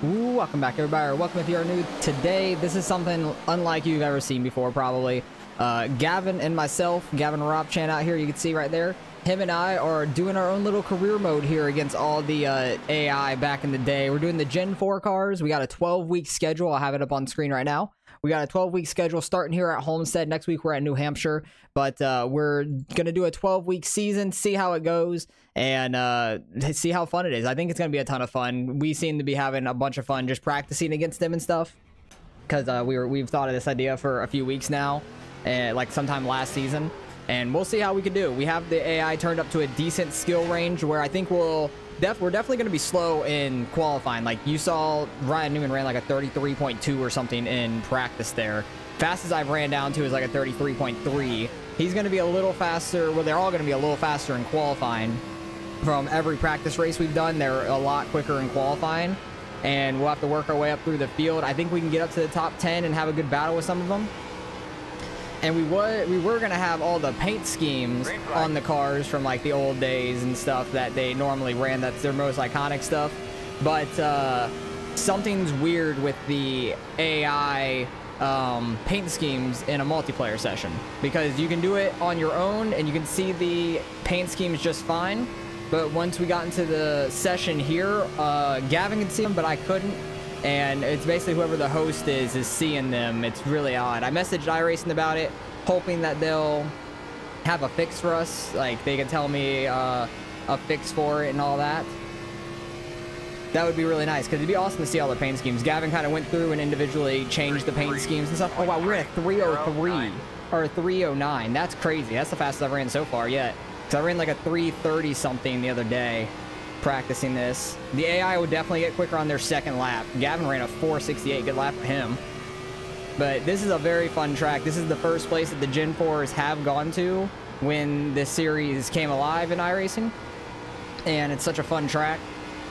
Ooh, welcome back everybody, or welcome if you're new today. This is something unlike you've ever seen before probably. Gavin and myself, Gavin Robchan out here, you can see right there, him and I are doing our own little career mode here against all the AI back in the day. We're doing the Gen 4 cars. We got a 12-week schedule. I'll have it up on screen right now. We got a 12-week schedule starting here at Homestead. Next week we're at New Hampshire, but we're gonna do a 12-week season, see how it goes, and see how fun it is. I think it's gonna be a ton of fun. We seem to be having a bunch of fun just practicing against them and stuff, because we've thought of this idea for a few weeks now, and like sometime last season, and we'll see how we can do. We have the AI turned up to a decent skill range where I think we're definitely going to be slow in qualifying. Like you saw Ryan Newman ran like a 33.2 or something in practice there. Fastest I've ran down to is like a 33.3. He's going to be a little faster. Well, they're all going to be a little faster in qualifying. From every practice race we've done, they're a lot quicker in qualifying, and we'll have to work our way up through the field. I think we can get up to the top 10 and have a good battle with some of them. And we were gonna have all the paint schemes on the cars from like the old days and stuff that they normally ran. That's their most iconic stuff. But something's weird with the AI paint schemes in a multiplayer session, because you can do it on your own and you can see the paint schemes just fine. But once we got into the session here, Gavin could see them, but I couldn't. And it's basically whoever the host is seeing them. It's really odd. I messaged iRacing about it, hoping that they'll have a fix for us. Like, they can tell me a fix for it and all that. That would be really nice, because it'd be awesome to see all the paint schemes. Gavin kind of went through and individually changed the paint schemes and stuff. Oh, wow, we're at 303 or 309. That's crazy. That's the fastest I've ran so far yet. Because I ran like a 330 something the other day practicing this. The AI would definitely get quicker on their second lap. Gavin ran a 468, good lap for him. But this is a very fun track. This is the first place that the Gen 4s have gone to when this series came alive in iRacing, and it's such a fun track.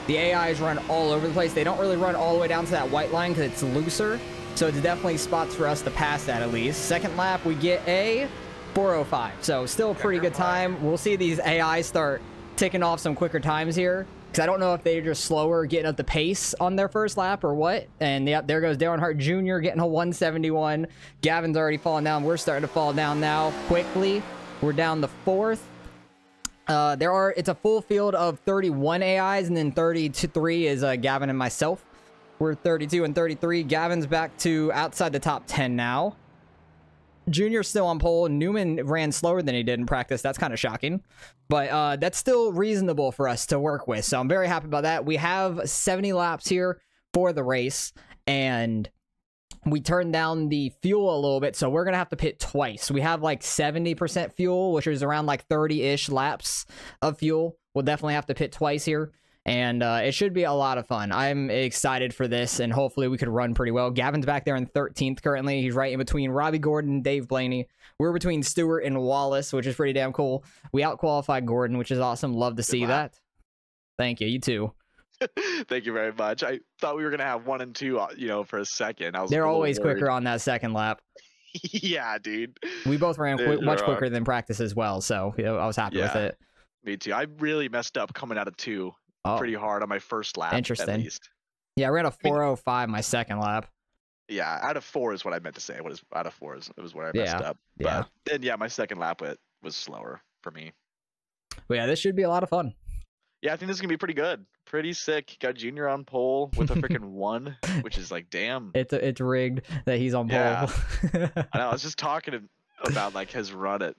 The AIs run all over the place. They don't really run all the way down to that white line because it's looser, so it's definitely spots for us to pass that at least. Second lap we get a 405, so still a pretty good time. We'll see these AIs start ticking off some quicker times here, because I don't know if they're just slower getting up the pace on their first lap or what. And yep, there goes Darren Hart Jr. getting a 171. Gavin's already falling down. We're starting to fall down now quickly. We're down to fourth. It's a full field of 31 AIs, and then 33 is Gavin and myself. We're 32 and 33. Gavin's back to outside the top 10 now. Junior's still on pole. Newman ran slower than he did in practice. That's kind of shocking, but that's still reasonable for us to work with, so I'm very happy about that. We have 70 laps here for the race, and we turned down the fuel a little bit, so we're gonna have to pit twice. We have like 70% fuel, which is around like 30-ish laps of fuel. We'll definitely have to pit twice here, and it should be a lot of fun. I'm excited for this, and hopefully we could run pretty well. Gavin's back there in 13th currently. He's right in between Robbie Gordon and Dave Blaney. We're between Stewart and Wallace, which is pretty damn cool. We out-qualified Gordon, which is awesome. Love to see that. Thank you. You too. Thank you very much. I thought we were going to have 1 and 2, you know, for a second. They're always quicker on that second lap. Yeah, dude. We both ran much quicker than practice as well, so you know, I was happy with it. Me too. I really messed up coming out of 2. Pretty hard on my first lap. Interesting. At least. Yeah, I ran a 405 my second lap. Yeah, out of 4 is what I meant to say. Out of 4 it was where I messed up. Yeah. But then yeah, my second lap was slower for me. But yeah, this should be a lot of fun. Yeah, I think this is gonna be pretty good. Pretty sick. Got Junior on pole with a freaking 1, which is like, damn. It's rigged that he's on pole. Yeah. I know. I was just talking about like his run at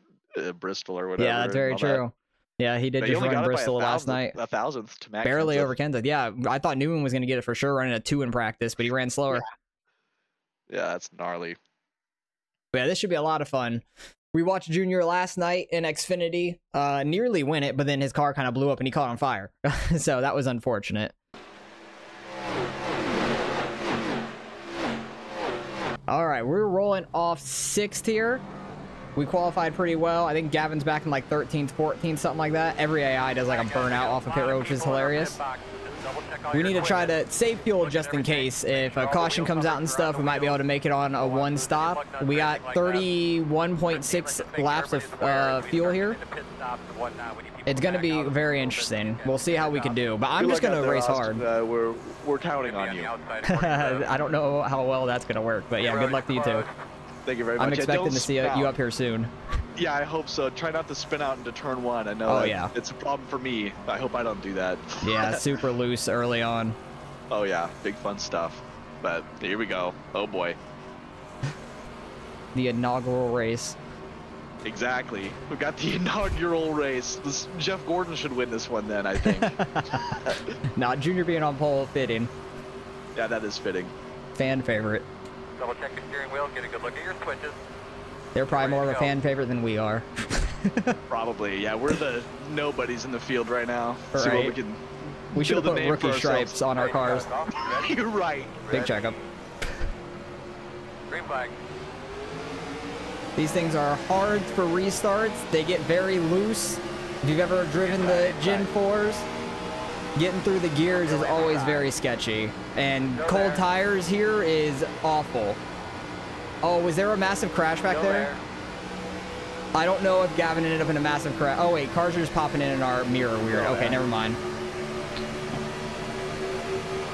Bristol or whatever. Yeah, that's very true. Yeah, he did just run Bristol last night. A thousandth to Max. Barely over Kenseth. Yeah, I thought Newman was going to get it for sure, running a 2 in practice, but he ran slower. Yeah, that's gnarly. But yeah, this should be a lot of fun. We watched Junior last night in Xfinity, nearly win it, but then his car kind of blew up and he caught on fire. So that was unfortunate. All right, we're rolling off 6th here. We qualified pretty well. I think Gavin's back in like 13th, 14th, something like that. Every AI does like a burnout off of pit road, which is hilarious. We need to try to save fuel just in case. If a caution comes out and stuff, we might be able to make it on a one stop. We got 31.6 laps of fuel here. It's going to be very interesting. We'll see how we can do. But I'm just going to race hard. We're counting on you. I don't know how well that's going to work. But yeah, good luck to you too. Thank you very much. I'm expecting to see you up here soon. Yeah, I hope so. Try not to spin out into turn 1. I know it's a problem for me. I hope I don't do that. Yeah, super loose early on. Oh yeah, big fun stuff. But here we go. Oh boy. The inaugural race. Exactly. We've got the inaugural race. Jeff Gordon should win this one then, I think. Nah, Junior being on pole, fitting. Yeah, that is fitting. Fan favorite. Double check the steering wheel, get a good look at your switches. They're probably more of a fan favorite than we are. Probably, yeah. We're the nobodies in the field right now. Right. See what we can. We should have put rookie stripes on our cars. You're right. Big checkup. Green flag. These things are hard for restarts. They get very loose. If you've ever driven the Gen 4s, getting through the gears is always very sketchy. And cold tires here is awful. Oh, was there a massive crash back there? I don't know if Gavin ended up in a massive crash. Oh wait, cars are just popping in our mirror weird. Okay, never mind.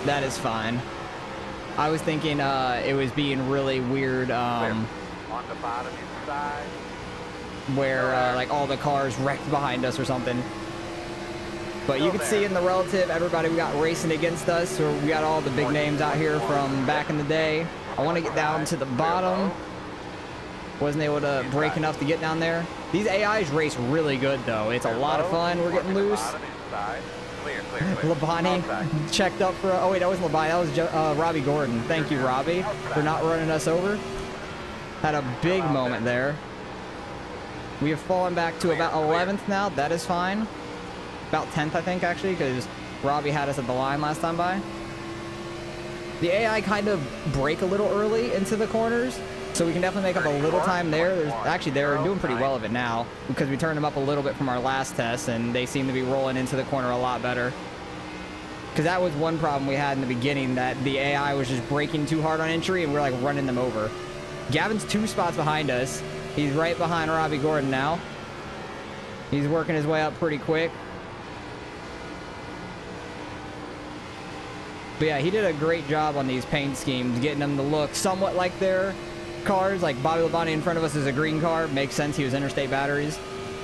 That is fine. I was thinking it was being really weird On the bottom inside. where like all the cars wrecked behind us or something. But you can see in the relative, everybody we got racing against us, so we got all the big names out here from back in the day. I want to get down to the bottom. Wasn't able to break enough to get down there. These AIs race really good though. It's a lot of fun. We're getting loose. Labani checked up for, oh wait, that wasn't Labani, that was Robbie Gordon. Thank you, Robbie, for not running us over. Had a big moment there. We have fallen back to about 11th now. That is fine. About 10th, I think, actually, because Robbie had us at the line last time by. The AI kind of break a little early into the corners, so we can definitely make up a little time there. Actually, they're doing pretty well of it now because we turned them up a little bit from our last test, and they seem to be rolling into the corner a lot better. Because that was one problem we had in the beginning, that the AI was just braking too hard on entry, and we're like running them over. Gavin's 2 spots behind us. He's right behind Robbie Gordon now. He's working his way up pretty quick. But yeah, he did a great job on these paint schemes, getting them to look somewhat like their cars. Like Bobby Labonte in front of us is a green car. Makes sense, he was interstate batteries.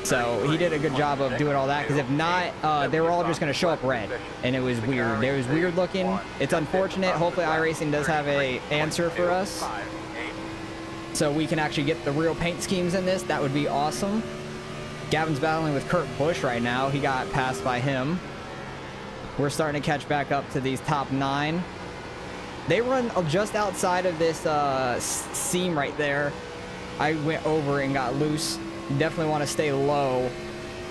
So he did a good job of doing all that, because if not, they were all just going to show up red. And it was weird. It was weird looking. It's unfortunate. Hopefully iRacing does have an answer for us, so we can actually get the real paint schemes in this. That would be awesome. Gavin's battling with Kurt Busch right now. He got passed by him. We're starting to catch back up to these top 9. They run just outside of this seam right there. I went over and got loose. You definitely want to stay low,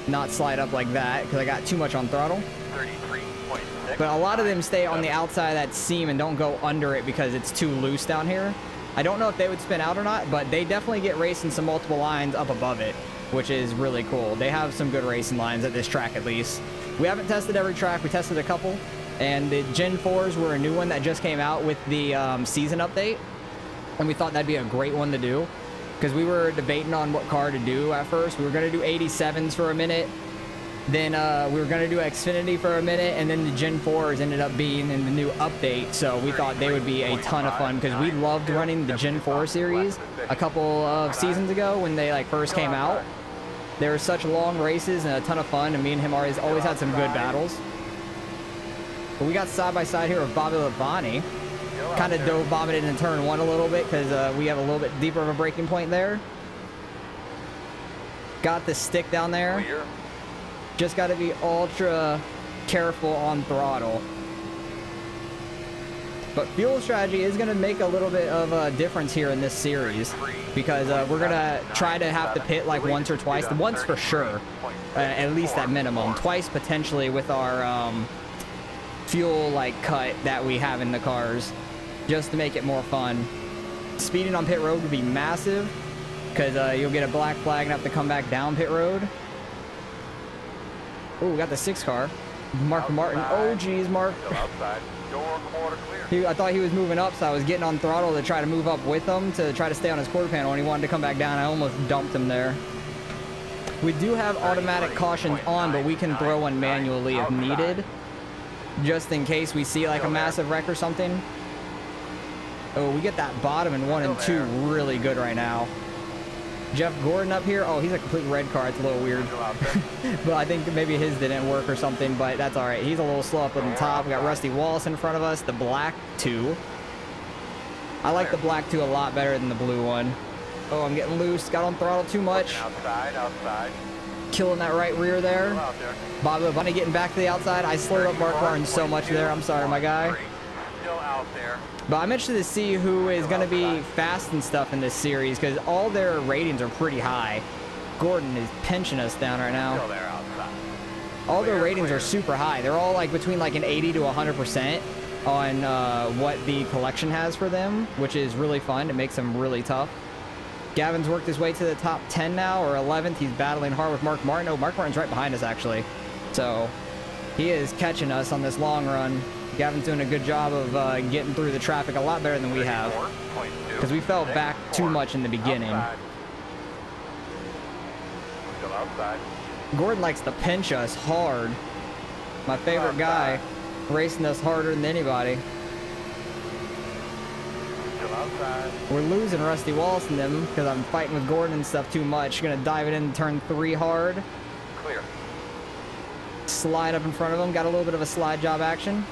not slide up like that, because I got too much on throttle. 33.6. But a lot of them stay on the outside of that seam and don't go under it because it's too loose down here. I don't know if they would spin out or not, but they definitely get racing some multiple lines up above it, which is really cool. They have some good racing lines at this track, at least. We haven't tested every track. We tested a couple, and the Gen 4s were a new one that just came out with the season update, and we thought that'd be a great one to do, because we were debating on what car to do at first. We were going to do 87s for a minute, then we were going to do Xfinity for a minute, and then the Gen 4s ended up being in the new update, so we thought they would be a ton of fun, because we loved running the Gen 4 series a couple of seasons ago when they like first came out. There were such long races and a ton of fun, and me and him always had some good battles. But we got side by side here with Bobby Labonte. Kind of dove vomited in turn 1 a little bit because we have a little bit deeper of a braking point there. Got the stick down there. Just got to be ultra careful on throttle. But fuel strategy is going to make a little bit of a difference here in this series, because we're going to try to have to pit like once or twice. Once for sure, at least at minimum. Twice potentially with our fuel like cut that we have in the cars, just to make it more fun. Speeding on pit road would be massive, because you'll get a black flag and have to come back down pit road. Oh, we got the 6 car. Mark Martin. Oh, geez, Mark. Still outside. Door quarter clear. I thought he was moving up, so I was getting on throttle to try to move up with him to try to stay on his quarter panel, and he wanted to come back down. I almost dumped him there. We do have automatic cautions on, but we can throw one manually if needed, just in case we see like a massive wreck or something. Oh, we get that bottom in 1 and 2 really good right now. Jeff Gordon up here. Oh, he's a complete red car. It's a little weird. But I think maybe his didn't work or something, but that's all right. He's a little slow up on the top. We got Rusty Wallace in front of us, the black 2. I like the black 2 a lot better than the blue one. Oh, I'm getting loose. Got on throttle too much. Outside. Killing that right rear there. Bob the Bunny getting back to the outside. I slowed up Mark Martin so much there. I'm sorry, my guy. Still out there. But I'm interested to see who is going to be fast and stuff in this series, because all their ratings are pretty high. Gordon is pinching us down right now. Still there outside. All their ratings are super high. They're all like between like an 80 to 100% on what the collection has for them, which is really fun. It makes them really tough. Gavin's worked his way to the top 10 now, or 11th. He's battling hard with Mark Martin. Oh, Mark Martin's right behind us, actually. So he is catching us on this long run. Gavin's doing a good job of getting through the traffic a lot better than we have, because we fell back too much in the beginning. Still outside. Gordon likes to pinch us hard. My favorite guy, racing us harder than anybody. Still outside. We're losing Rusty Wallace and them because I'm fighting with Gordon and stuff too much. Gonna dive it in turn 3 hard. Clear. Slide up in front of him. Got a little bit of a slide job action.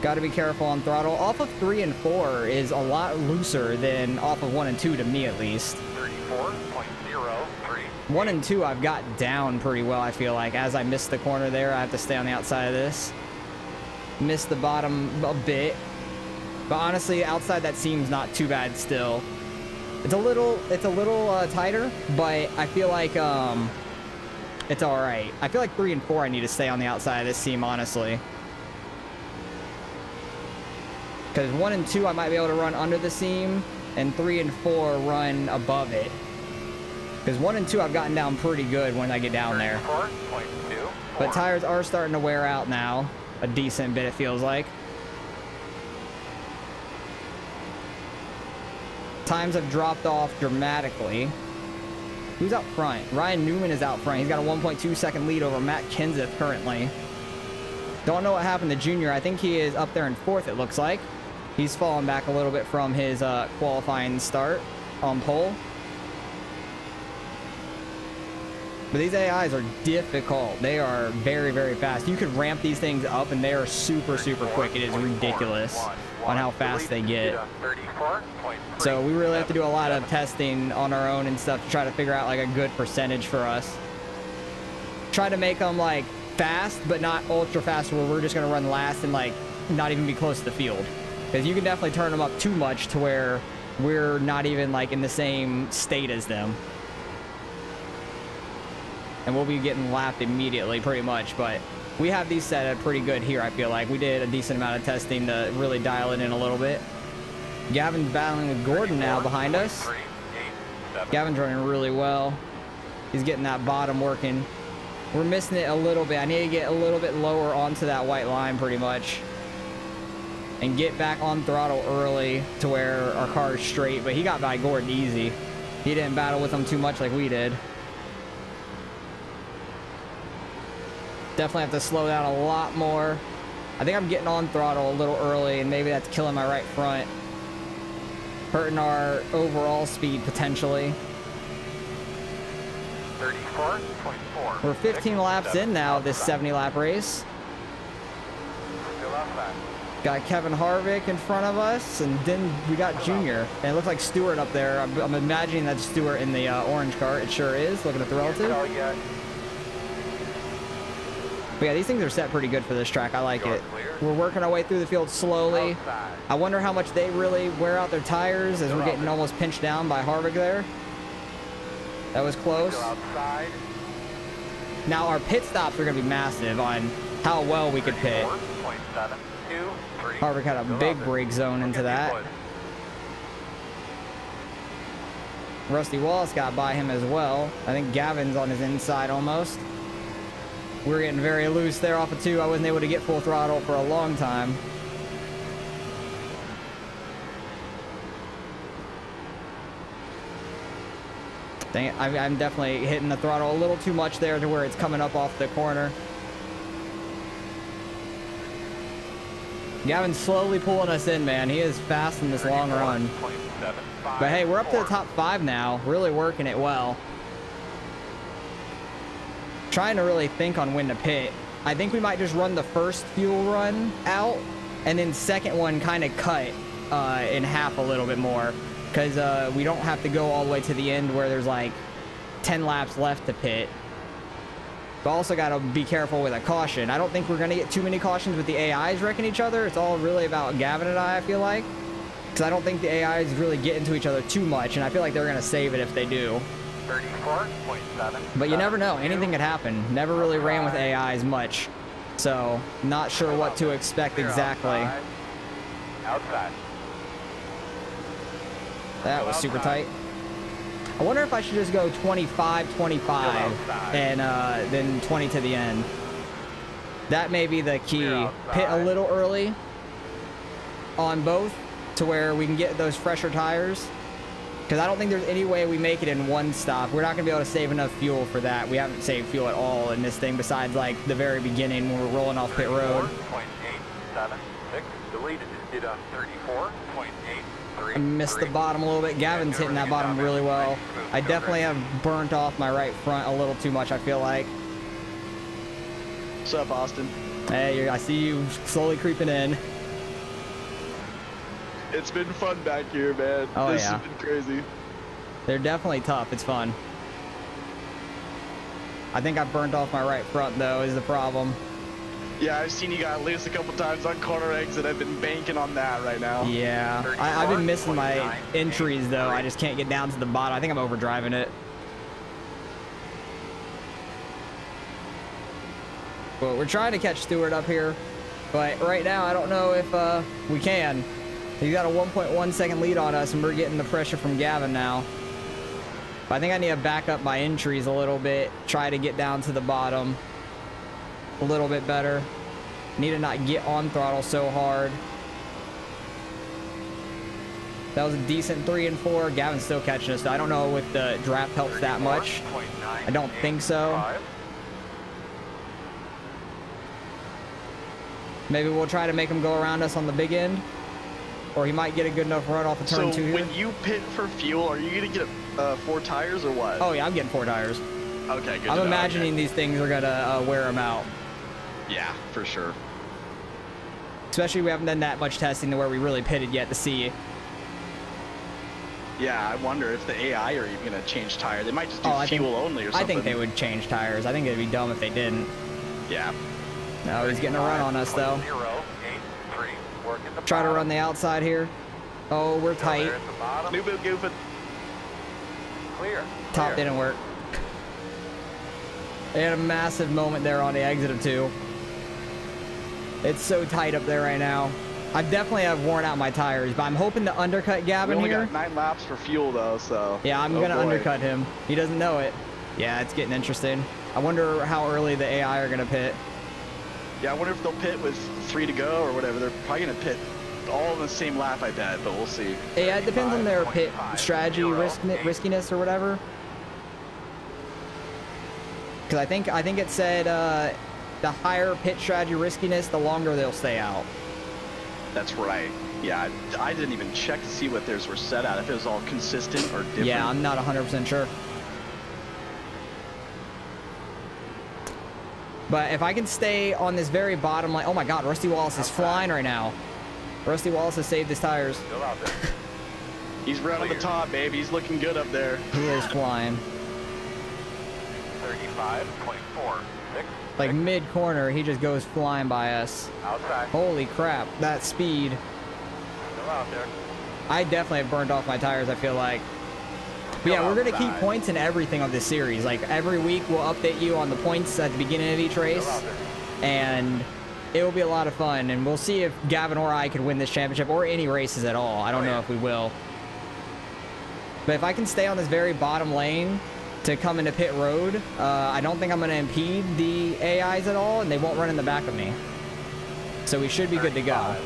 Got to be careful on throttle. Off of 3 and 4 is a lot looser than off of 1 and 2, to me at least. 34.03. 1 and 2 I've got down pretty well, I feel like. As I missed the corner there, I have to stay on the outside of this. Missed the bottom a bit. But honestly, outside that seems not too bad still. It's a little tighter, but I feel like it's all right. I feel like 3 and 4 I need to stay on the outside of this seam, honestly. Because 1 and 2 I might be able to run under the seam, and 3 and 4 run above it. Because 1 and 2 I've gotten down pretty good when I get down there. 34.2. But tires are starting to wear out now. A decent bit, it feels like. Times have dropped off dramatically. Who's out front? Ryan Newman is out front. He's got a 1.2 second lead over Matt Kenseth currently. Don't know what happened to Junior. I think he is up there in 4th, it looks like. He's fallen back a little bit from his qualifying start on pole. But these AIs are difficult. They are very, very fast. You could ramp these things up and they are super, super quick. It is ridiculous on how fast they get. So we really have to do a lot of testing on our own and stuff to try to figure out like a good percentage for us. Try to make them like fast, but not ultra fast where we're just going to run last and like not even be close to the field. Because you can definitely turn them up too much to where we're not even like in the same state as them. And we'll be getting lapped immediately pretty much, but we have these set up pretty good here, I feel like. We did a decent amount of testing to really dial it in a little bit. Gavin's battling with Gordon now behind us. Gavin's running really well. He's getting that bottom working. We're missing it a little bit. I need to get a little bit lower onto that white line pretty much. And get back on throttle early to where our car is straight. But he got by Gordon easy. He didn't battle with him too much like we did. Definitely have to slow down a lot more. I think I'm getting on throttle a little early, and maybe that's killing my right front. Hurting our overall speed potentially. 34.4. We're 15 laps in now of this 70 lap race. Still outside. Got Kevin Harvick in front of us, and then we got Junior. And it looks like Stewart up there. I'm imagining that's Stewart in the orange car. It sure is, looking at the relative. But yeah, these things are set pretty good for this track. I like it. We're working our way through the field slowly. I wonder how much they really wear out their tires as we're getting almost pinched down by Harvick there. That was close. Now our pit stops are going to be massive on how well we could pit. Harvick had a big brake zone into that. Rusty Wallace got by him as well. I think Gavin's on his inside almost. We were getting very loose there off of 2. I wasn't able to get full throttle for a long time. Dang it, I'm definitely hitting the throttle a little too much there to where it's coming up off the corner. Gavin's slowly pulling us in, man. He is fast in this long run. But hey, we're up to the top 5 now. Really working it well. Trying to really think on when to pit. I think we might just run the first fuel run out, and then second one kind of cut in half a little bit more. Because we don't have to go all the way to the end where there's like 10 laps left to pit. But also got to be careful with a caution. I don't think we're going to get too many cautions with the AIs wrecking each other. It's all really about Gavin and I feel like. Because I don't think the AIs really get into each other too much, and I feel like they're going to save it if they do. 34.7. But you never know. Anything could happen. Never really ran with AIs much. So, not sure what to expect exactly. Outside. That was super tight. I wonder if I should just go 25, 25, and then 20 to the end. That may be the key. Pit a little early on both to where we can get those fresher tires. Because I don't think there's any way we make it in one stop. We're not going to be able to save enough fuel for that. We haven't saved fuel at all in this thing besides like the very beginning when we're rolling off pit road. 34.876. Deleted. Did on 34.8. I missed the bottom a little bit. Gavin's hitting that bottom really well. I definitely have burnt off my right front a little too much, I feel like. What's up, Austin? Hey, I see you slowly creeping in. It's been fun back here, man. Oh, this yeah. has been crazy. They're definitely tough. It's fun. I think I burnt off my right front, though, is the problem. Yeah, I've seen you got loose a couple times on corner exit. I've been banking on that right now. Yeah. I've been missing my entries, though. I just can't get down to the bottom. I think I'm overdriving it. Well, we're trying to catch Stewart up here, but right now I don't know if we can. He's got a 1.1 second lead on us, and we're getting the pressure from Gavin now. But I think I need to back up my entries a little bit, try to get down to the bottom a little bit better. Need to not get on throttle so hard. That was a decent 3 and 4. Gavin's still catching us. I don't know if the draft helps that much. I don't think so. Maybe we'll try to make him go around us on the big end. Or he might get a good enough run off the turn 2 here. So when you pit for fuel, are you going to get 4 tires or what? Oh, yeah, I'm getting 4 tires. Okay, good. I'm imagining these things are going to wear them out. Yeah, for sure. Especially we haven't done that much testing to where we really pitted yet to see. Yeah, I wonder if the AI are even going to change tire. They might just do fuel only or something. I think they would change tires. I think it'd be dumb if they didn't. Yeah. No, he's getting a run on us, though. Try to run the outside here. Oh, we're tight. New boot goofing. Clear. Top didn't work. They had a massive moment there on the exit of 2. It's so tight up there right now. I definitely have worn out my tires, but I'm hoping to undercut Gavin we only here. got 9 laps for fuel, though, so... Yeah, I'm going to undercut him. He doesn't know it. Yeah, it's getting interesting. I wonder how early the AI are going to pit. Yeah, I wonder if they'll pit with 3 to go or whatever. They're probably going to pit all in the same lap, I bet, but we'll see. Yeah, it depends on their pit strategy, riskiness, or whatever. Because I think it said the higher pit strategy riskiness, the longer they'll stay out. That's right. Yeah, I didn't even check to see what theirs were set at, if it was all consistent or different. Yeah, I'm not 100% sure. But if I can stay on this very bottom line... Oh my god, Rusty Wallace is flying right now. Rusty Wallace has saved his tires. Still out there. He's right on the top, baby. He's looking good up there. He is flying. 35.46. Like mid-corner, he just goes flying by us. Outside. Holy crap, that speed. Still out there. I definitely have burned off my tires, I feel like. But yeah, we're going to keep points in everything of this series. Like, every week we'll update you on the points at the beginning of each race. And it will be a lot of fun. And we'll see if Gavin or I can win this championship or any races at all. I don't know if we will. But if I can stay on this very bottom lane to come into pit road. I don't think I'm going to impede the AIs at all, and they won't run in the back of me. So we should be good to go.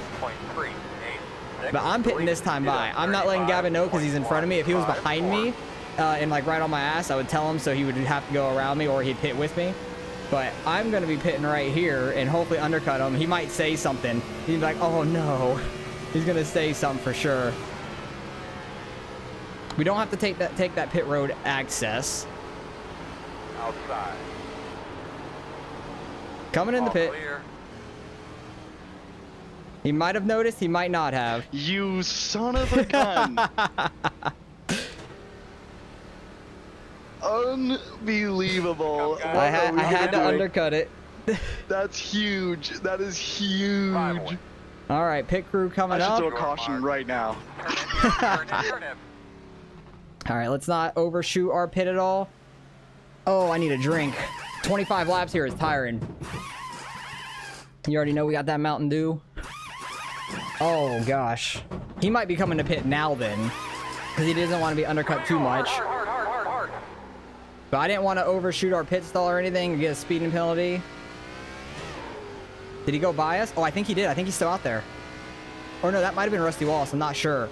But I'm pitting this time by. I'm not letting Gavin know because he's in front of me. If he was behind me and like right on my ass, I would tell him so he would have to go around me or he'd pit with me. But I'm going to be pitting right here and hopefully undercut him. He might say something. He'd be like, oh no. He's going to say something for sure. We don't have to take that pit road access. Outside. Coming in the pit. Clear. He might have noticed, he might not have. You son of a gun. Unbelievable. I had to undercut it. That's huge. That is huge. All right, pit crew coming I should up. throw caution right now. Turn in. All right, let's not overshoot our pit at all. Oh, I need a drink. 25 laps here is tiring. You already know we got that Mountain Dew. Oh, gosh. He might be coming to pit now then, because he doesn't want to be undercut too much. Hard. But I didn't want to overshoot our pit stall or anything and get a speeding penalty. Did he go by us? Oh, I think he did. I think he's still out there. Or no, that might have been Rusty Wallace. I'm not sure.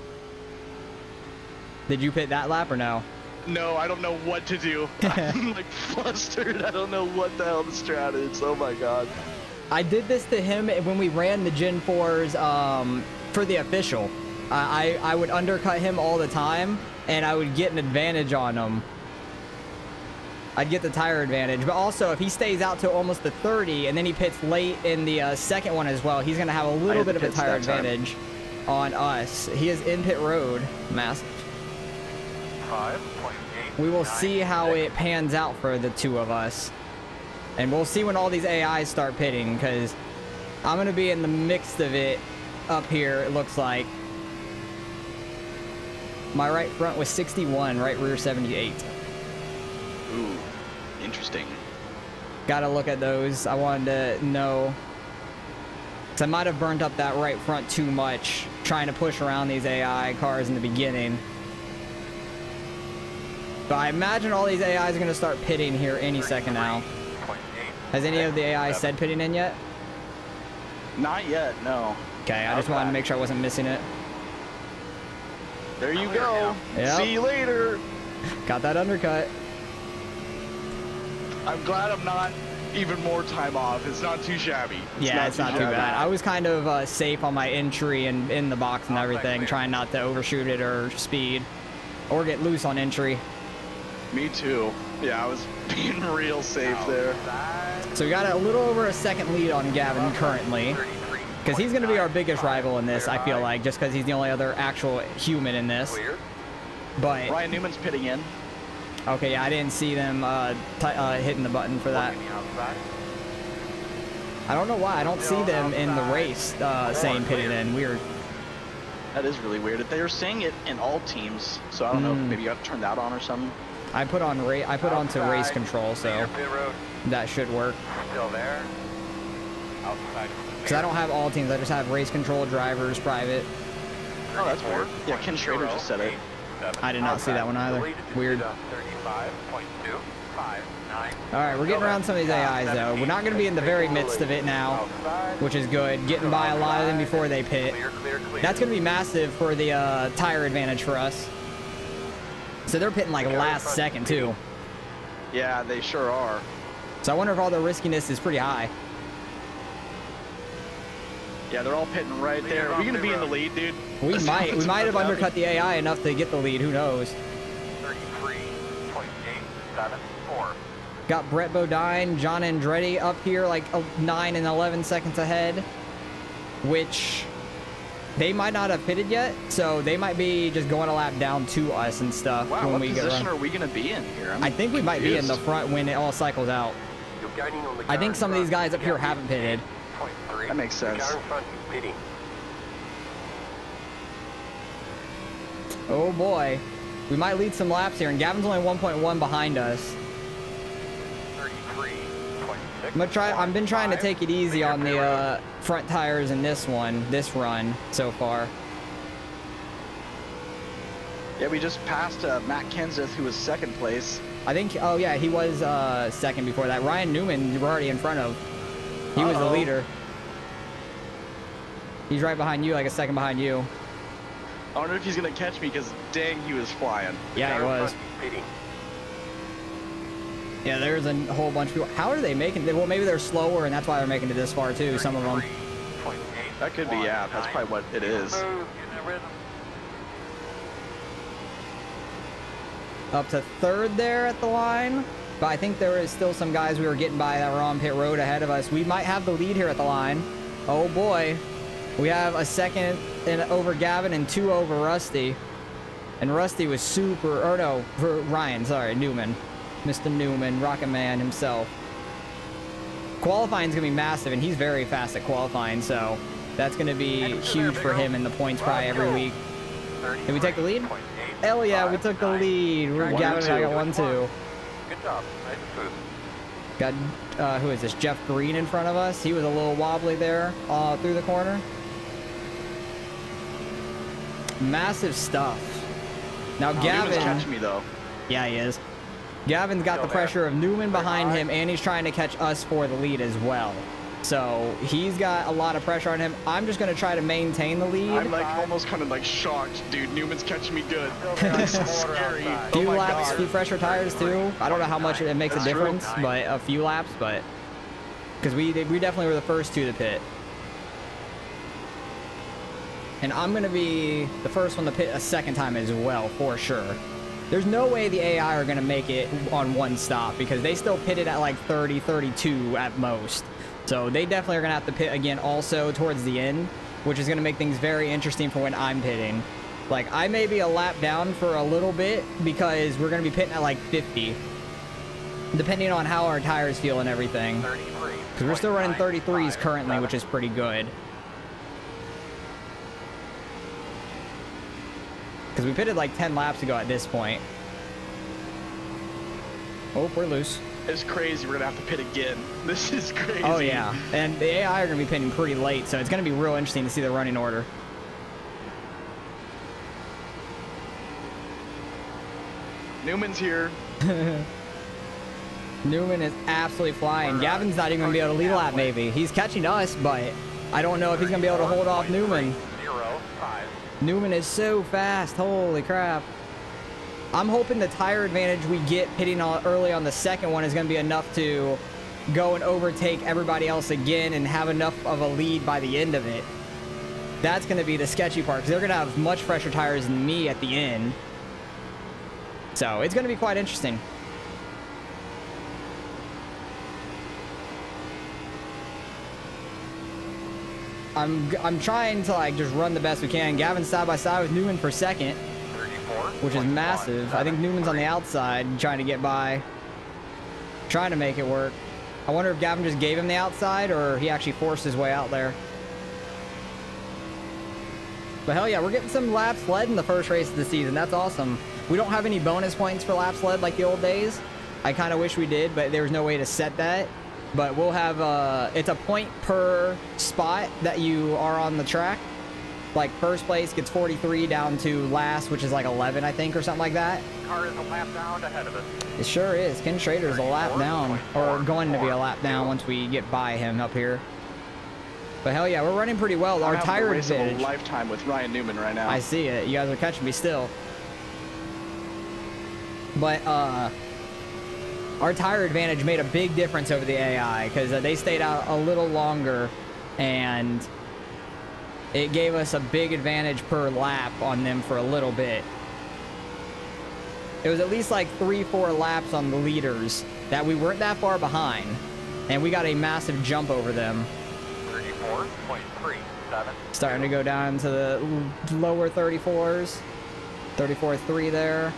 Did you pit that lap or no? No, I don't know what to do. I'm like flustered. I don't know what the hell the strat is. Oh my god. I did this to him when we ran the Gen 4s for the official. I would undercut him all the time, and I would get an advantage on him. I'd get the tire advantage. But also, if he stays out to almost the 30, and then he pits late in the second one as well, he's going to have a little bit of a tire advantage on us. He is in pit road. Massive. 5.8. We will see how it pans out for the two of us. And we'll see when all these AIs start pitting, because I'm going to be in the mix of it up here, it looks like. My right front was 61, right rear 78. Ooh, interesting. Got to look at those. I wanted to know. Because I might have burned up that right front too much, trying to push around these AI cars in the beginning. But I imagine all these AIs are going to start pitting here any second now. Has any of the AI said pitting in yet? Not yet, no. Okay, I just wanted to make sure I wasn't missing it. There you go. Yep. See you later. Got that undercut. I'm glad I'm not even more time off. It's not too shabby. It's not too bad. I was kind of safe on my entry and in the box and everything, trying not to overshoot it or speed or get loose on entry. Me too. Yeah, I was being real safe there. So we got a little over a second lead on Gavin currently, because he's going to be our biggest rival in this, I feel like, just because he's the only other actual human in this. But Ryan Newman's pitting in. okay, yeah, I didn't see them hitting the button for that. I don't know why. I don't see them in the race saying pitted in. Weird. That is really weird. They were saying it in all teams, so I don't know. Maybe you have to turn that on or something. I put on to race control, so that should work. Still there. Outside. Because I don't have all teams. I just have race control, drivers, private. Oh, that's weird. Yeah, Ken Schrader just said it. I did not see that one either. Weird. 35.259. All right, we're getting around some of these AIs, though. We're not going to be in the very midst of it now, which is good. Getting by a lot of them before they pit. That's going to be massive for the tire advantage for us. So they're pitting like last second, too. Yeah, they sure are. So I wonder if all the riskiness is pretty high. Yeah, they're all pitting right there. Are we going to be in the lead, dude? We might have undercut the AI enough to get the lead. Who knows? 33.874. Got Brett Bodine, John Andretti up here like 9 and 11 seconds ahead, which they might not have pitted yet, so they might be just going a lap down to us and stuff. Wow, when what we position get are we going to be in here? I think we might be in the front when it all cycles out. I think some of these guys up here haven't pitted. That makes sense. Oh boy, we might lead some laps here, and Gavin's only 1.1 behind us. I've been trying to take it easy on the front tires in this run so far. Yeah, we just passed Matt Kenseth, who was second place. I think, oh yeah, he was second before that. Ryan Newman, you were already in front of. He was the leader. He's right behind you, like a second behind you. I wonder if he's gonna catch me because dang, he was flying. Yeah, he was. Yeah, there's a whole bunch of people. How are they making it? Well, maybe they're slower, and that's why they're making it this far too. Some of them. That could be, yeah. That's probably what it is. Up to third there at the line, but I think there is still some guys we were getting by that were on pit road ahead of us. We might have the lead here at the line. Oh boy, we have a second over Gavin and 2 over Rusty, and Rusty was super, or no, Ryan, sorry, Newman, Mr. Newman, Rocket Man himself. Qualifying's gonna be massive, and he's very fast at qualifying, so that's gonna be huge for him in the points probably every week. Did we take the lead? Hell yeah, we took the lead. We're Gavin and I got 1-2. Good job. Nice food. Got, who is this? Jeff Green in front of us. He was a little wobbly there through the corner. Massive stuff. Now Gavin... Newman's catching me though. Yeah, he is. Gavin's got the pressure of Newman behind him, and he's trying to catch us for the lead as well. So he's got a lot of pressure on him. I'm just going to try to maintain the lead. I'm like almost kind of like shocked, dude. Newman's catching me good. This is scary. Few Oh my laps, God. few fresher tires too. I don't know how much it makes a difference, but a few laps, but because we definitely were the first to the pit. And I'm going to be the first one to pit a second time as well, for sure. There's no way the AI are going to make it on one stop because they still pitted at like 30, 32 at most. So they definitely are going to have to pit again also towards the end, which is going to make things very interesting for when I'm pitting. Like, I may be a lap down for a little bit because we're going to be pitting at like 50, depending on how our tires feel and everything. Because we're still running 33s currently, which is pretty good. Because we pitted like 10 laps ago at this point. Oh, we're loose. It's crazy. We're gonna have to pit again. This is crazy. Oh yeah, and the AI are gonna be pitting pretty late, so it's gonna be real interesting to see the running order. Newman's here. Newman is absolutely flying. Gavin's not even gonna be able to lead a lap. Maybe he's catching us, but I don't know if he's gonna be able to hold off Newman. Newman is so fast. Holy crap. I'm hoping the tire advantage we get pitting early on the second one is going to be enough to go and overtake everybody else again and have enough of a lead by the end of it. That's going to be the sketchy part because they're going to have much fresher tires than me at the end. So it's going to be quite interesting. I'm trying to like just run the best we can. Gavin's side by side with Newman for second, which is massive. I think Newman's on the outside trying to get by, trying to make it work. I wonder if Gavin just gave him the outside or he actually forced his way out there. But hell yeah, we're getting some laps led in the first race of the season. That's awesome. We don't have any bonus points for laps led like the old days. I kind of wish we did, but there was no way to set that. But we'll have it's a point per spot that you are on the track. Like first place gets 43 down to last, which is like 11, I think, or something like that. Car is a lap down ahead of us. It sure is. Ken Schrader's a lap down, or going to be a lap down once we get by him up here. But hell yeah, we're running pretty well. Our tire advantage. A lifetime with Ryan Newman right now. I see it. You guys are catching me still. But our tire advantage made a big difference over the AI because they stayed out a little longer and it gave us a big advantage per lap on them for a little bit. It was at least like 3-4 laps on the leaders that we weren't that far behind, and we got a massive jump over them. 34.37. Starting to go down to the lower 34s. 34.3 there.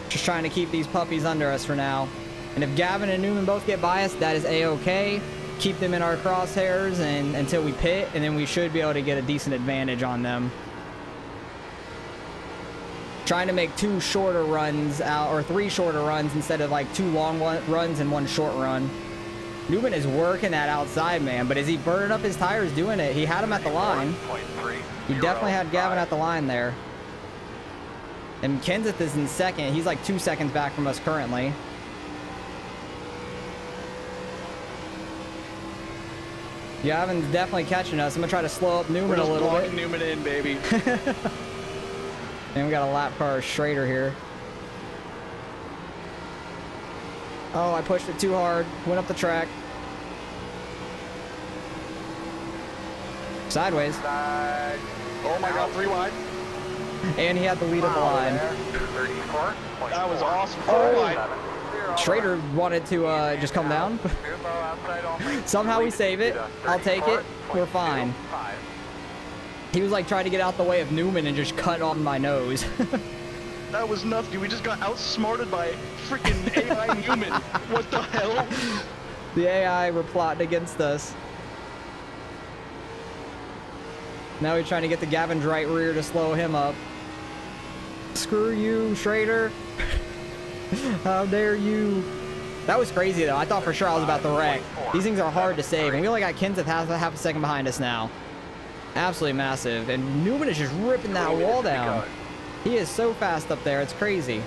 Just trying to keep these puppies under us for now. And if Gavin and Newman both get by us, that is a-okay. Keep them in our crosshairs and until we pit, and then we should be able to get a decent advantage on them. Trying to make 2 shorter runs out, or 3 shorter runs instead of like 2 long runs and 1 short run. Newman is working that outside, man, but is he burning up his tires doing it? He had him at the line. He definitely had Gavin at the line there. And Kenseth is in second. He's like 2 seconds back from us currently. Gavin's definitely catching us. I'm gonna try to slow up Newman a little bit. Newman in, baby. And we got a lap car Schrader here. Oh, I pushed it too hard. Went up the track. Sideways. Oh my god, 3 wide. And he had the lead of the line. That was awesome. 4 wide. Schrader wanted to just come down. Somehow we save it. I'll take it. We're fine. He was like trying to get out the way of Newman and just cut on my nose. That was nuts, dude. We just got outsmarted by freaking AI Newman. What the hell? The AI were plotting against us. Now he's trying to get the Gavin's right rear to slow him up. Screw you, Schrader. How dare you? That was crazy, though. I thought for sure I was about to wreck. These things are hard to save, and we only got Kenseth half a second behind us now. Absolutely massive. And Newman is just ripping that wall down. He is so fast up there. It's crazy.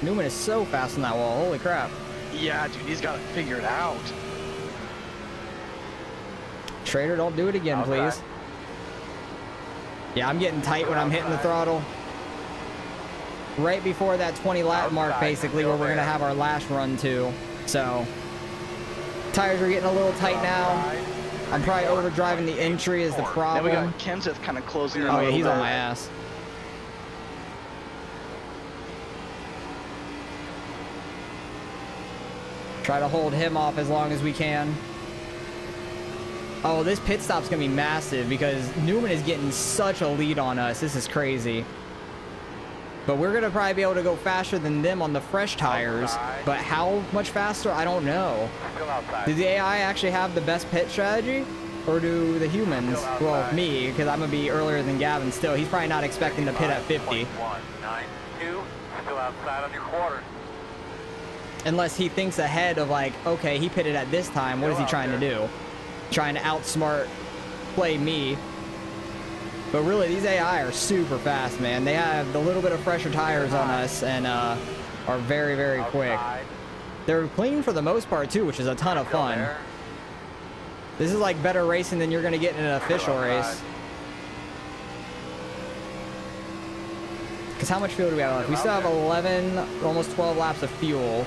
Newman is so fast on that wall. Holy crap. Yeah, dude, he's got it figured out. Schrader, don't do it again, please. Yeah, I'm getting tight when I'm hitting the throttle. Right before that 20 lap mark, basically, where we're going to have our last run, too. So, tires are getting a little tight now. I'm probably overdriving the entry is the problem. Then we got Kenseth kind of closing in. Oh, yeah, he's on my ass. Try to hold him off as long as we can. Oh, this pit stop's going to be massive because Newman is getting such a lead on us. This is crazy. But we're going to probably be able to go faster than them on the fresh tires. But how much faster? I don't know. Do the AI actually have the best pit strategy? Or do the humans? Well, me, because I'm going to be earlier than Gavin still. He's probably not expecting to pit at 50. Unless he thinks ahead of like, okay, he pitted at this time. What is he trying to do? Trying to outsmart play me. But really, these AI are super fast, man. They have a little bit of fresher tires on us and are very, very quick. They're clean for the most part, too, which is a ton of fun. This is like better racing than you're going to get in an official race. Because how much fuel do we have left? We still have 11, almost 12 laps of fuel.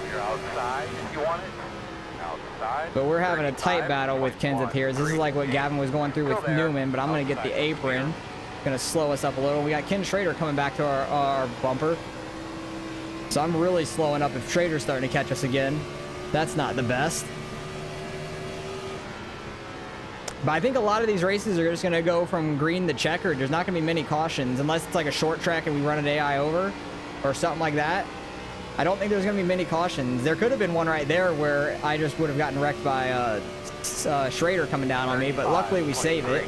But we're having a tight battle with Kenseth here. This is like what Gavin was going through with Newman, but I'm going to get the apron. Going to slow us up a little. We got Ken Schrader coming back to our bumper. So I'm really slowing up if Schrader's starting to catch us again. That's not the best. But I think a lot of these races are just going to go from green to checkered. There's not going to be many cautions unless it's like a short track and we run an AI over or something like that. I don't think there's going to be many cautions. There could have been one right there where I just would have gotten wrecked by Schrader coming down on me, but luckily we save it.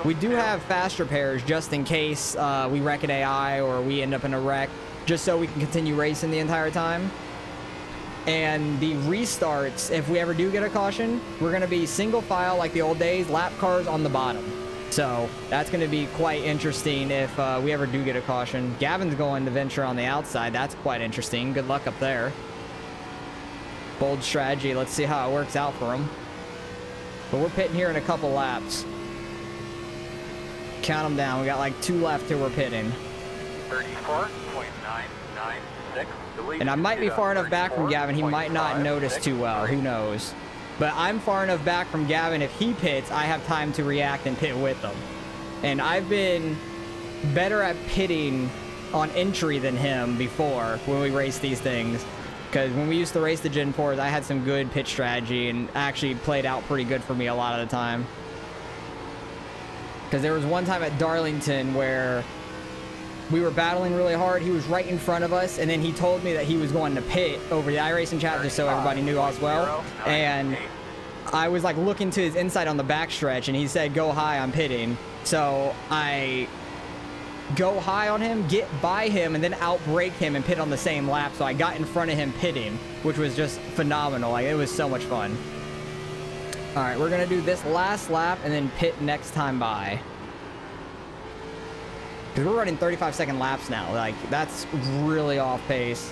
We do have fast repairs just in case we wreck an AI or we end up in a wreck, just so we can continue racing the entire time. And the restarts, if we ever do get a caution, we're going to be single file like the old days, lap cars on the bottom. So that's going to be quite interesting if we ever do get a caution. Gavin's going to venture on the outside. That's quite interesting. Good luck up there. Bold strategy. Let's see how it works out for him. But we're pitting here in a couple laps. Count them down. We got like 2 left till we're pitting. 34.996. And I might be far enough back from Gavin. He might not notice too well. Who knows? But I'm far enough back from Gavin. If he pits, I have time to react and pit with him. And I've been better at pitting on entry than him before when we race these things. Because when we used to race the Gen 4s, I had some good pit strategy and actually played out pretty good for me a lot of the time. Because there was one time at Darlington where we were battling really hard. He was right in front of us, and then he told me that he was going to pit over the iRacing chat just so everybody knew as well. And I was like looking to his inside on the backstretch, and he said, "Go high, I'm pitting." So I go high on him, get by him, and then outbrake him and pit on the same lap. So I got in front of him pitting, which was just phenomenal. Like, it was so much fun. All right, we're gonna do this last lap and then pit next time by. Because we're running 35-second laps now. Like, that's really off pace.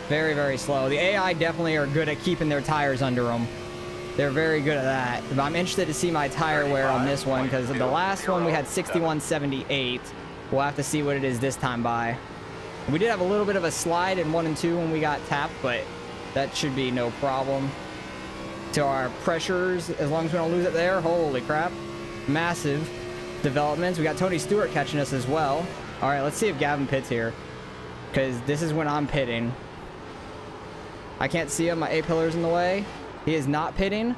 Very, very slow. The AI definitely are good at keeping their tires under them. They're very good at that. But I'm interested to see my tire wear on this one, because the last one we had 61.78. We'll have to see what it is this time by. We did have a little bit of a slide in 1 and 2 when we got tapped, but that should be no problem. To our pressures, as long as we don't lose it there. Holy crap. Massive developments. We got Tony Stewart catching us as well. All right, let's see if Gavin pits here, because this is when I'm pitting. I can't see him. My A-pillar's in the way. He is not pitting.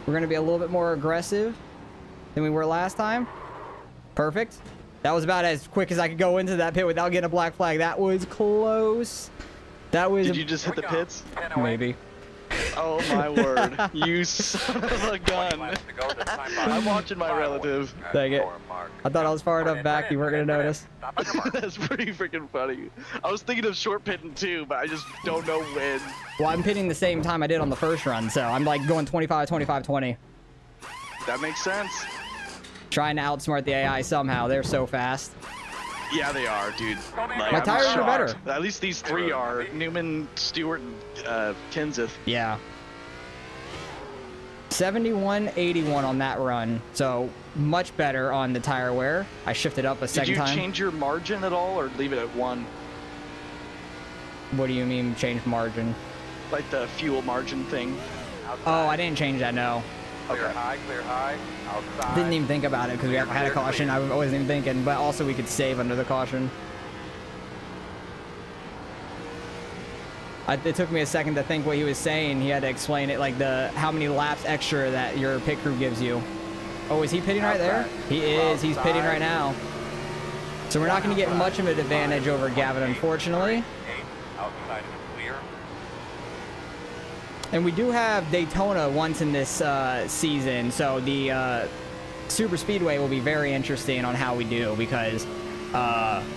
We're going to be a little bit more aggressive than we were last time. Perfect. That was about as quick as I could go into that pit without getting a black flag. That was close. That was... Did you just hit the pits? Maybe. Oh my word. You son of a gun. I'm watching my relative. Dang it. I thought I was far enough back you weren't going to notice. That's pretty freaking funny. I was thinking of short pitting too, but I just don't know when. Well, I'm pitting the same time I did on the first run, so I'm like going 25, 25, 20. That makes sense. Trying to outsmart the AI somehow. They're so fast. Yeah, they are, dude. Like, my tires are better. At least these three are. Newman, Stewart, and Kenseth. Yeah. 71.81 on that run. So much better on the tire wear. I shifted up a second time. Did you change your margin at all, or leave it at 1? What do you mean change margin? Like the fuel margin thing. Oh, I didn't change that, no. Clear high, outside. Didn't even think about it because we had a caution. I wasn't even thinking, but also we could save under the caution. It took me a second to think what he was saying. He had to explain it, like how many laps extra that your pit crew gives you. Oh, is he pitting right there? He is. He's pitting right now. So we're not going to get much of an advantage over Gavin, unfortunately. Outside is clear. And we do have Daytona once in this season, so the Super Speedway will be very interesting on how we do, because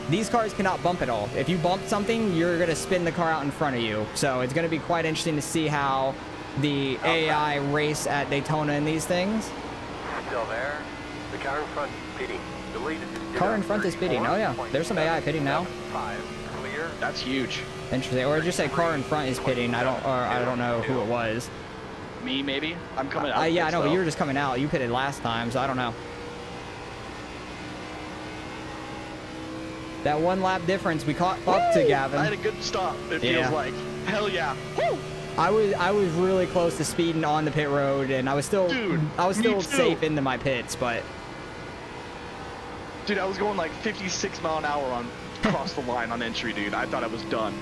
these cars cannot bump at all. If you bump something, you're going to spin the car out in front of you. So it's going to be quite interesting to see how the AI race at Daytona in these things. Still there. The car in front pitting. Deleted. Car in front is pitting. Oh yeah, there's some AI pitting now. 5 clear. That's huge. Interesting. Or just say car in front is pitting. I don't know who it was. Me, maybe? I'm coming out. Yeah, I know, but you were just coming out. You pitted last time, so I don't know. That 1 lap difference, we caught up to Gavin. I had a good stop, it feels like. Hell yeah. Woo! I was really close to speeding on the pit road, and I was still safe into my pits, but dude, I was going like 56 mile an hour on across the line on entry, dude. I thought I was done.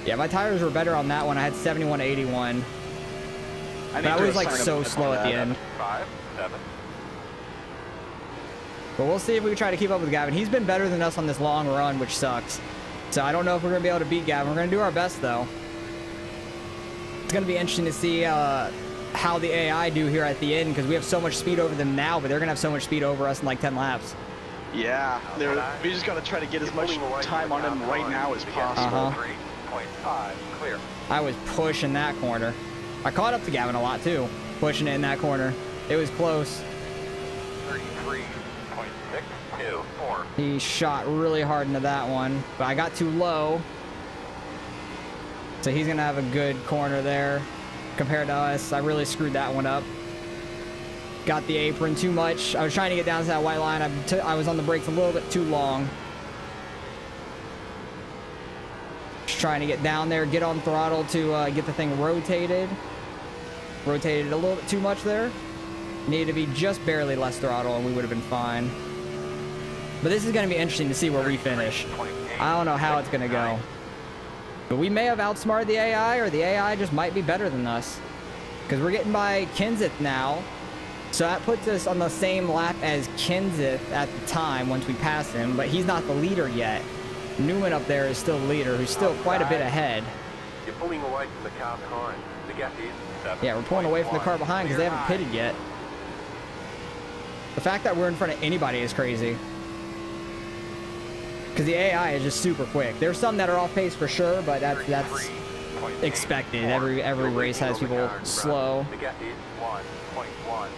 Yeah, my tires were better on that one. I had 71.81. But I was like so slow at the end. 5, 7. But we'll see if we can try to keep up with Gavin. He's been better than us on this long run, which sucks. So I don't know if we're going to be able to beat Gavin. We're going to do our best, though. It's going to be interesting to see how the AI do here at the end, because we have so much speed over them now, but they're going to have so much speed over us in like 10 laps. Yeah, we just got to try to get as much time on them right now as possible. 3.5 clear. I was pushing that corner. I caught up to Gavin a lot, too, pushing it in that corner. It was close. 33.624. He shot really hard into that one, but I got too low. So he's going to have a good corner there compared to us. I really screwed that one up. Got the apron too much. I was trying to get down to that white line. I was on the brakes a little bit too long. Just trying to get down there, get on throttle to get the thing rotated. Rotated a little bit too much there. Needed to be just barely less throttle and we would have been fine. But this is going to be interesting to see where we finish. I don't know how it's going to go. But we may have outsmarted the AI, or the AI just might be better than us. Because we're getting by Kenseth now. So that puts us on the same lap as Kenseth at the time once we pass him. But he's not the leader yet. Newman up there is still the leader, who's still quite a bit ahead. You're pulling away from the car behind. The gap is 7. Yeah, we're pulling away from the car behind because they haven't pitted yet. The fact that we're in front of anybody is crazy. Because the AI is just super quick. There's some that are off pace for sure, but that's expected. Every race has people slow. The gap is 1.1.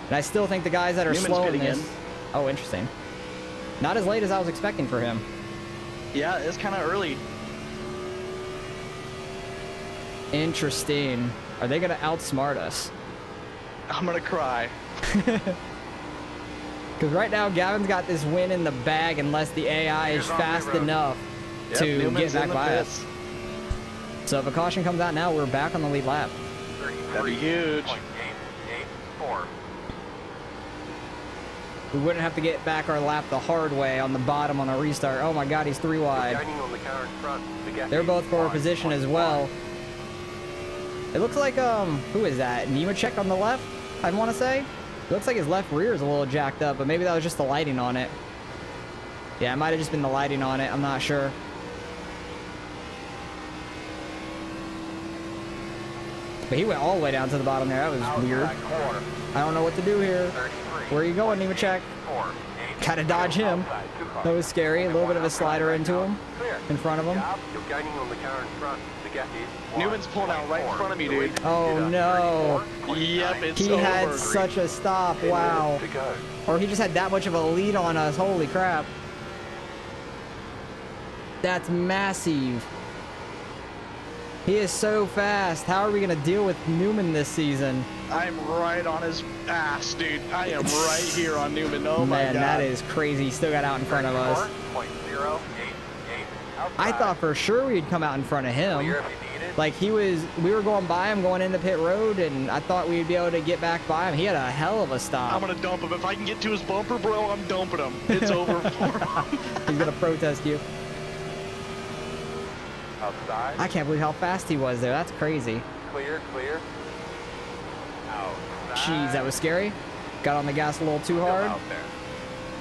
And I still think the guys that are Newman's slow in pitting this... in. Oh, interesting. Not as late as I was expecting for him. Yeah, it's kind of early. Interesting. Are they going to outsmart us? I'm gonna cry. Because right now, Gavin's got this win in the bag unless the AI is fast enough Yep, to Newman's get in back the by pits. us. So if a caution comes out now, we're back on the lead lap. That'd be huge. 33.884. We wouldn't have to get back our lap the hard way on the bottom on a restart. Oh my god, he's 3 wide. Gaining on the car in front. The gap They're is both forward 5.1. position as well. It looks like, who is that? Nemechek on the left, I'd want to say. It looks like his left rear is a little jacked up, but maybe that was just the lighting on it. Yeah, it might have just been the lighting on it. I'm not sure. But he went all the way down to the bottom there. That was weird. Outside corner. I don't know what to do here. 33. Where are you going, Nemechek? 4. Gotta dodge him. That was scary. A little bit of a slider into him, in front of him. You're gaining on the car in front. The gap is Newman's pulling out right in front of me, dude. Oh no. Yep, it's He over. had such a stop. Wow. To go. Or he just had that much of a lead on us. Holy crap. That's massive. He is so fast. How are we going to deal with Newman this season? I'm right on his ass, dude. I am right here on Newman. Oh my Man, god. that is crazy. He still got out in front of us. 34.088. I thought for sure we'd come out in front of him. Clear if you need it. Like we were going by him going into pit road, and I thought we'd be able to get back by him. He had a hell of a I'm stop. gonna dump him. If I can get to his bumper, bro, I'm dumping him. It's over for him. He's going to protest you. Outside. I can't believe how fast he was there. That's crazy. Clear, clear. Outside. Jeez, that was scary. Got on the gas a little too Still hard. out there.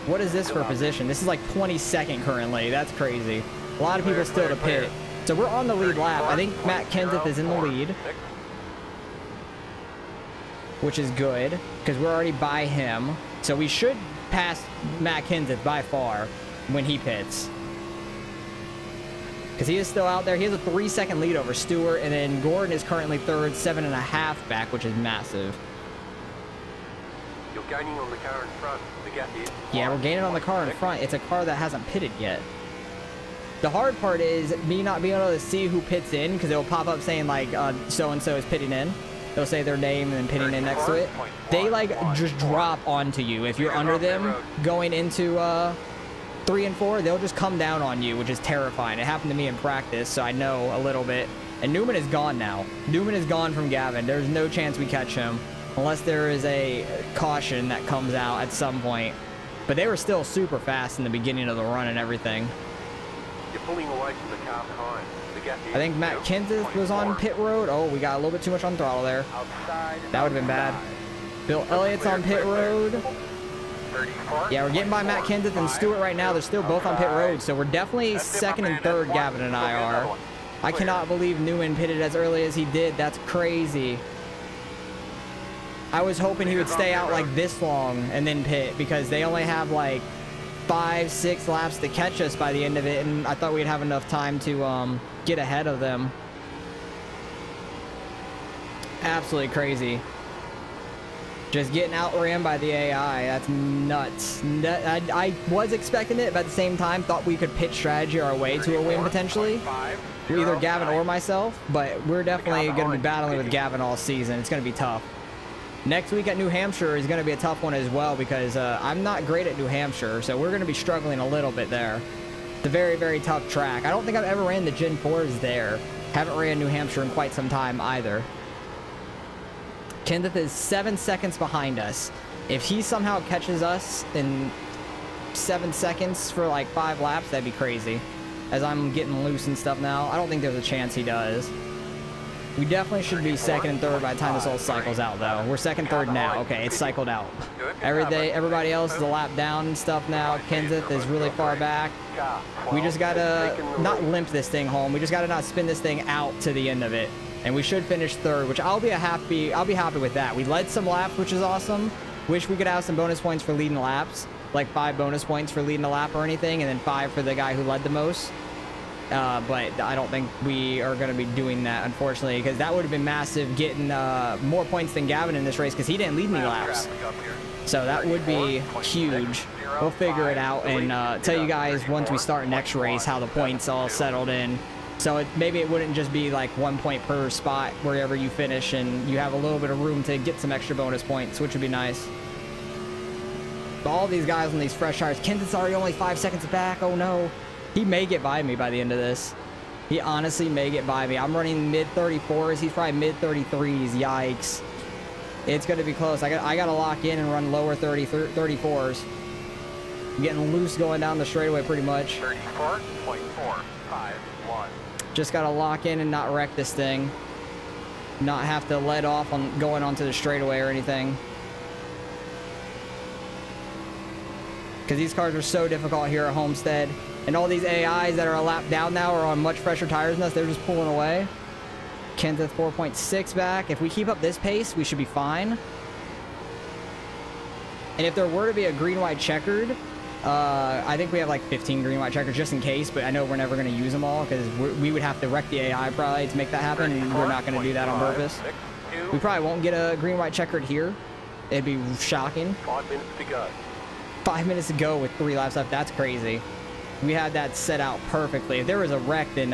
What is this for position? This is like 22nd currently. That's crazy. A lot of people still to pit. So we're on the lead lap. I think Matt Kenseth is in the lead, which is good because we're already by him. So we should pass Matt Kenseth by far when he pits. Because he is still out there. He has a 3-second lead over Stewart, and then Gordon is currently third, 7.5 back, which is massive. You're gaining on the car in front. The gap is Yeah, we're gaining on the car in front. It's a car that hasn't pitted yet. The hard part is me not being able to see who pits in, because it'll pop up saying like so-and-so is pitting in. They'll say their name and then pitting in next to it. They like just drop onto you. If you're under them going into 3 and 4, they'll just come down on you, which is terrifying. It happened to me in practice, so I know a little bit. And Newman is gone now. Newman is gone from Gavin. There's no chance we catch him unless there is a caution that comes out at some point. But they were still super fast in the beginning of the run and everything. You're pulling away from the car behind. The gap is I think Matt Kenseth was on pit road. Oh, we got a little bit too much on throttle there. outside. That would have been bad. Bill Elliott's on pit road. 34. Yeah, we're getting by Matt Kenseth and Stewart right now. They're still both on pit road, so we're definitely second and third, Gavin and I are. I cannot believe Newman pitted as early as he did. That's crazy. I was hoping he would stay out like this long and then pit, because they only have like 5-6 laps to catch us by the end of it, and I thought we'd have enough time to get ahead of them. Absolutely crazy. Just getting outran by the AI. That's nuts. I was expecting it, but at the same time, thought we could pitch strategy our way to a win potentially. Either Gavin or myself, but we're definitely going to be battling with Gavin all season. It's going to be tough. Next week at New Hampshire is going to be a tough one as well, because I'm not great at New Hampshire, so we're going to be struggling a little bit there. It's a very, very tough track. I don't think I've ever ran the Gen 4s there. Haven't ran New Hampshire in quite some time either. Kenseth is 7 seconds behind us. If he somehow catches us in 7 seconds for like 5 laps, that'd be crazy. As I'm getting loose and stuff now, I don't think there's a chance he does. We definitely should be second and third by the time this all cycles out, though. We're second, third now. Okay, it's cycled out. Everybody else is a lap down and stuff now. Kenseth is really far back. We just gotta not limp this thing home. We just gotta not spin this thing out to the end of it. And we should finish third, which I'll be happy with that. We led some laps, which is awesome. Wish we could have some bonus points for leading laps, like 5 bonus points for leading a lap or anything, and then 5 for the guy who led the most. but I don't think we are going to be doing that, unfortunately, because that would have been massive, getting more points than Gavin in this race, because he didn't lead any laps. So that would be huge. We'll figure it out and tell you guys once we start next race how the points all settled in. So maybe it wouldn't just be like 1 point per spot wherever you finish, and you have a little bit of room to get some extra bonus points, which would be nice. But all these guys on these fresh tires, Kenseth's already only 5 seconds back. Oh no. He may get by me by the end of this. He honestly may get by me. I'm running mid 34s. He's probably mid 33s. Yikes. It's going to be close. I got to lock in and run lower 34s. I'm getting loose going down the straightaway pretty much. 34.451. Just got to lock in and not wreck this thing. Not have to let off on going onto the straightaway or anything. Because these cars are so difficult here at Homestead. And all these AIs that are a lap down now are on much fresher tires than us. They're just pulling away. Kenseth 4.6 back. If we keep up this pace, we should be fine. And if there were to be a green-white checkered, I think we have like 15 green-white checkers just in case, but I know we're never going to use them all because we would have to wreck the AI probably to make that happen, and we're not going to do that on purpose. We probably won't get a green-white checkered here. It'd be shocking. 5 minutes to go. 5 minutes to go with 3 laps left. That's crazy. We had that set out perfectly. If there was a wreck, then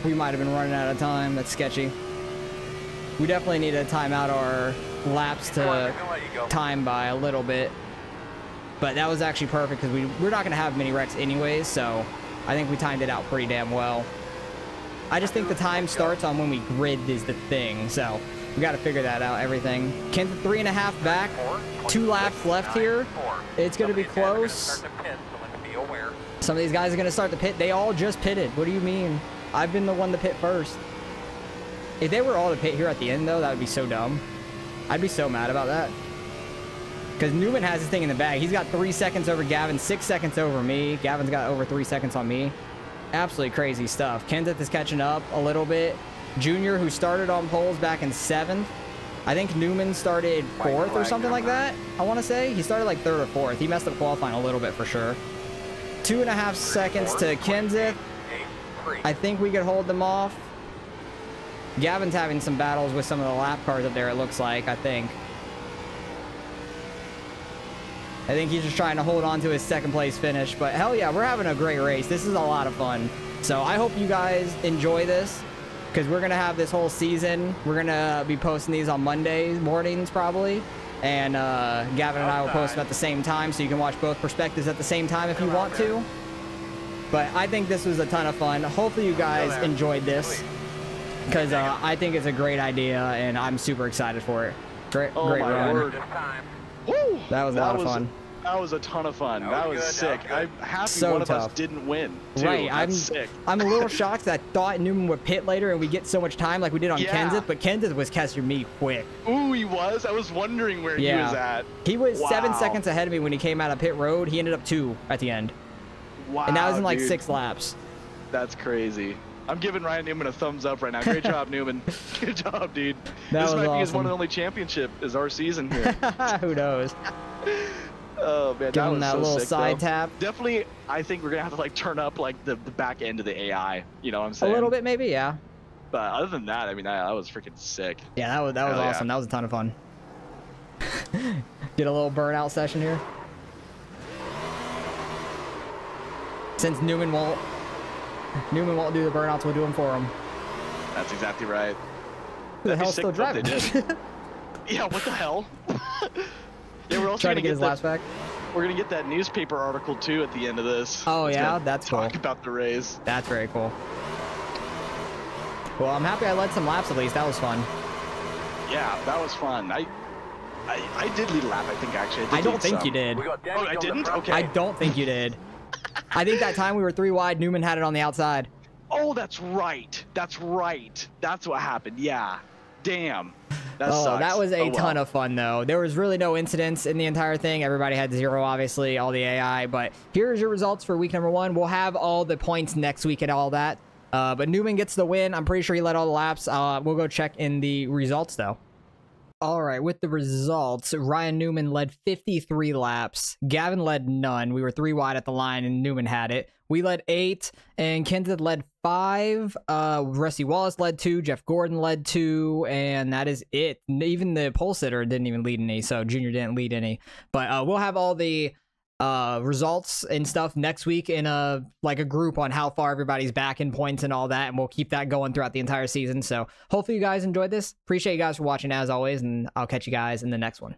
we might have been running out of time. That's sketchy. We definitely need to time out our laps to time by a little bit. But that was actually perfect because we're not going to have many wrecks anyways, so I think we timed it out pretty damn well. I just think the time starts on when we grid is the thing, so we got to figure that out, everything. Kenseth 3.5 back, 2 laps left here. It's going to be close. Some of these guys are going to start the pit. They all just pitted. What do you mean? I've been the one to pit first. If they were all to pit here at the end, though, that would be so dumb. I'd be so mad about that. Because Newman has his thing in the bag. He's got 3 seconds over Gavin, 6 seconds over me. Gavin's got over 3 seconds on me. Absolutely crazy stuff. Kenseth is catching up a little bit. Junior, who started on poles back in 7th. I think Newman started 4th or something like that, I want to say. He started like 3rd or 4th. He messed up qualifying a little bit for sure. 2.5 seconds to Kenseth. I think we could hold them off. Gavin's having some battles with some of the lap cars up there, it looks like, I think. I think he's just trying to hold on to his 2nd place finish. But hell yeah, we're having a great race. This is a lot of fun. So I hope you guys enjoy this, because we're going to have this whole season. We're going to be posting these on Mondays mornings probably. And Gavin and I will post them at the same time, so you can watch both perspectives at the same time if you want to. But I think this was a ton of fun. Hopefully you guys enjoyed this, because I think it's a great idea, and I'm super excited for it. Great run. Word. Woo! That was a lot of fun. That was a ton of fun. That was sick. I'm happy So one of tough. us didn't win, too. Right, That's sick. I'm a little shocked that I thought Newman would pit later and we get so much time like we did on Kenseth, but Kenseth was catching me quick. Ooh, he was? I was wondering where he was at. He was Wow. 7 seconds ahead of me when he came out of pit road. He ended up 2 at the end. Wow, And that was in like dude. 6 laps. That's crazy. I'm giving Ryan Newman a thumbs up right now. Great job, Newman. Good job, dude. That This was might be his awesome. one and only championship is our season here. Who knows? Oh, man, Give that him was that so little sick, side though. tap. Definitely, I think we're going to have to, like, turn up, like, the back end of the AI. You know what I'm A saying? little bit maybe, yeah. But other than that, I mean, that was freaking sick. Yeah, that was Hell yeah. awesome. That was a ton of fun. Get a little burnout session here. Since Newman won't do the burnouts, we'll do them for him. That's exactly right. Who the That'd be hell's sick still if they driving? did. Yeah, what the hell? Yeah, we're also Trying to gonna get his laps back. We're gonna get that newspaper article too at the end of this. Oh, It's yeah? gonna That's cool. Talk about the race. That's very cool. Well, I'm happy I led some laps at least. That was fun. Yeah, that was fun. I did lead a lap, I think, actually. I don't lead think some. you did. We got Oh, damage I on the didn't? front. Okay. I don't think you did. I think that time we were 3 wide, Newman had it on the outside. Oh, that's right. That's right. That's what happened. Yeah. Damn. That Oh, sucks. that was a Oh, well. ton of fun, though. There was really no incidents in the entire thing. Everybody had 0, obviously, all the AI. But here's your results for week number 1. We'll have all the points next week and all that. But Newman gets the win. I'm pretty sure he led all the laps. We'll go check in the results, though. All right, with the results, Ryan Newman led 53 laps. Gavin led none. We were 3 wide at the line, and Newman had it. We led 8, and Kenton led 5. Rusty Wallace led 2. Jeff Gordon led 2, and that is it. Even the pole sitter didn't even lead any, so Junior didn't lead any. But we'll have all the results and stuff next week in a group on how far everybody's back in points and all that, and we'll keep that going throughout the entire season. So hopefully you guys enjoyed this. Appreciate you guys for watching as always, and I'll catch you guys in the next one.